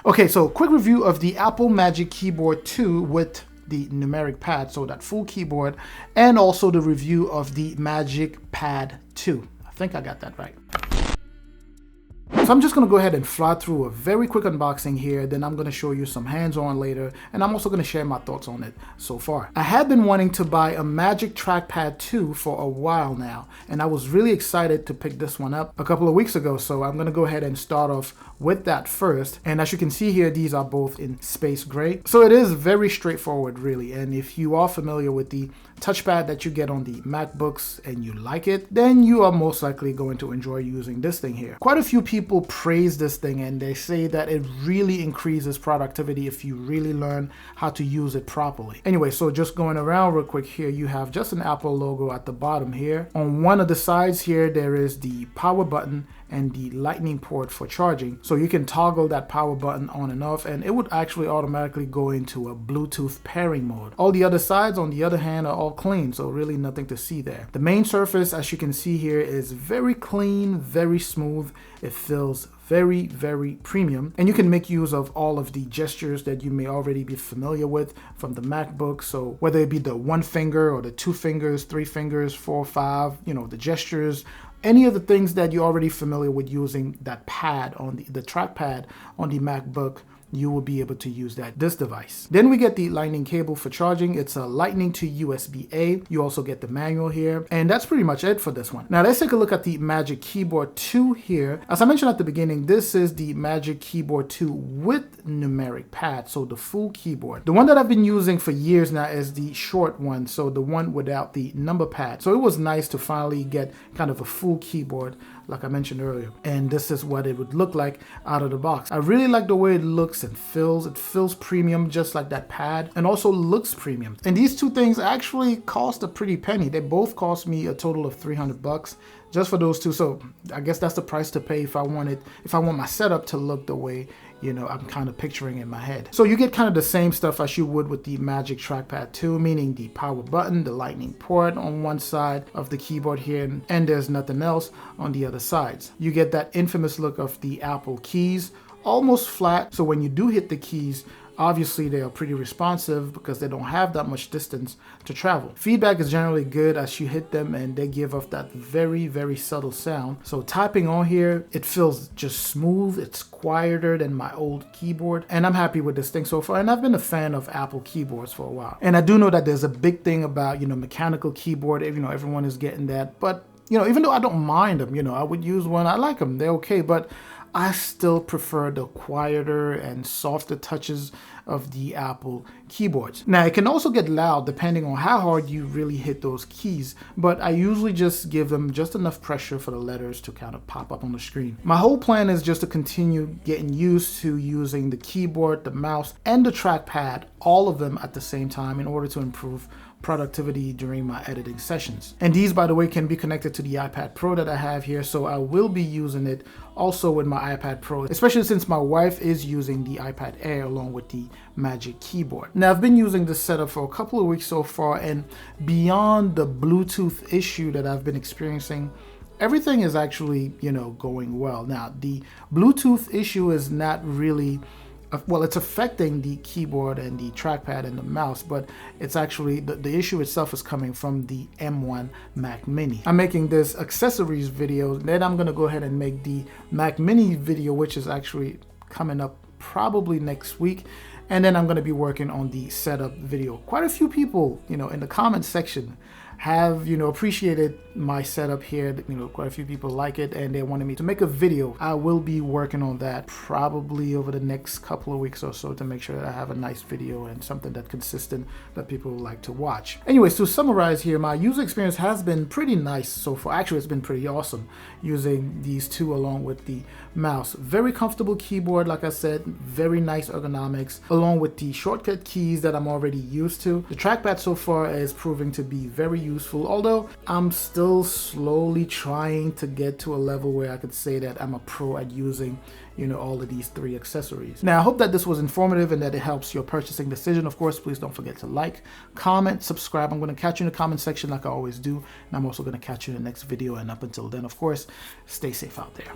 Okay, so quick review of the Apple Magic Keyboard 2 with the numeric pad, so that full keyboard, and also the review of the Magic Pad 2. I think I got that right. So I'm just going to go ahead and fly through a very quick unboxing here, then I'm going to show you some hands-on later, and I'm also going to share my thoughts on it so far. I had been wanting to buy a Magic Trackpad 2 for a while now, and I was really excited to pick this one up a couple of weeks ago, so I'm going to go ahead and start off with that first. And as you can see here, these are both in space gray. So it is very straightforward really, and if you are familiar with the touchpad that you get on the MacBooks and you like it, then you are most likely going to enjoy using this thing here. Quite a few people praise this thing and they say that it really increases productivity if you really learn how to use it properly. Anyway, so just going around real quick here, you have just an Apple logo at the bottom here. On one of the sides here, there is the power button and the lightning port for charging. So you can toggle that power button on and off, and it would actually automatically go into a Bluetooth pairing mode. All the other sides, on the other hand, are all clean, so really nothing to see there. The main surface, as you can see here, is very clean, very smooth. It feels very, very premium, and you can make use of all of the gestures that you may already be familiar with from the MacBook. So whether it be the one finger or the two fingers, three fingers, 4, 5, the gestures, any of the things that you're already familiar with using that pad on the trackpad on the MacBook, you will be able to use this device. Then we get the lightning cable for charging. It's a lightning to USB-A. You also get the manual here, and that's pretty much it for this one. Now let's take a look at the Magic Keyboard 2 here. As I mentioned at the beginning, this is the Magic Keyboard 2 with numeric pad, so the full keyboard. The one that I've been using for years now is the short one, so the one without the number pad. So it was nice to finally get kind of a full keyboard like I mentioned earlier, and this is what it would look like out of the box. I really like the way it looks and feels. It feels premium just like that pad, and also looks premium. And these two things actually cost a pretty penny. They both cost me a total of $300 just for those two. So I guess that's the price to pay if I want my setup to look the way I'm kind of picturing in my head. So you get kind of the same stuff as you would with the Magic Trackpad 2, meaning the power button, the lightning port on one side of the keyboard here, and there's nothing else on the other sides. You get that infamous look of the Apple keys, almost flat, so when you do hit the keys, obviously they are pretty responsive because they don't have that much distance to travel. Feedback is generally good as you hit them, and they give off that very, very subtle sound. So typing on here, it feels just smooth. It's quieter than my old keyboard, and I'm happy with this thing so far. And I've been a fan of Apple keyboards for a while. And I do know that there's a big thing about, mechanical keyboard. Everyone is getting that. But, even though I don't mind them, I would use one. I like them. They're okay. But I still prefer the quieter and softer touches of the Apple keyboards. Now, it can also get loud depending on how hard you really hit those keys, but I usually just give them just enough pressure for the letters to kind of pop up on the screen. My whole plan is just to continue getting used to using the keyboard, the mouse, and the trackpad, all of them at the same time, in order to improve productivity during my editing sessions. And these, by the way, can be connected to the iPad Pro that I have here, so I will be using it also with my iPad Pro, especially since my wife is using the iPad Air along with the Magic Keyboard. Now, I've been using this setup for a couple of weeks so far, and beyond the Bluetooth issue that I've been experiencing, everything is actually, going well. Now, the Bluetooth issue is not really well, it's affecting the keyboard and the trackpad and the mouse, but it's actually, the issue itself is coming from the M1 Mac Mini. I'm making this accessories video, then I'm gonna go ahead and make the Mac Mini video, which is actually coming up probably next week. And then I'm gonna be working on the setup video. Quite a few people, in the comment section have, appreciated my setup here. Quite a few people like it, and they wanted me to make a video. I will be working on that probably over the next couple of weeks or so to make sure that I have a nice video and something that's consistent that people like to watch. Anyways, to summarize here, my user experience has been pretty nice so far. Actually, it's been pretty awesome using these two along with the mouse. Very comfortable keyboard, like I said, very nice ergonomics, along with the shortcut keys that I'm already used to. The trackpad so far is proving to be very useful, although I'm still slowly trying to get to a level where I could say that I'm a pro at using all of these three accessories. Now, I hope that this was informative and that it helps your purchasing decision. Of course, please don't forget to like, comment, subscribe. I'm going to catch you in the comment section like I always do, and I'm also going to catch you in the next video. And up until then, of course, stay safe out there.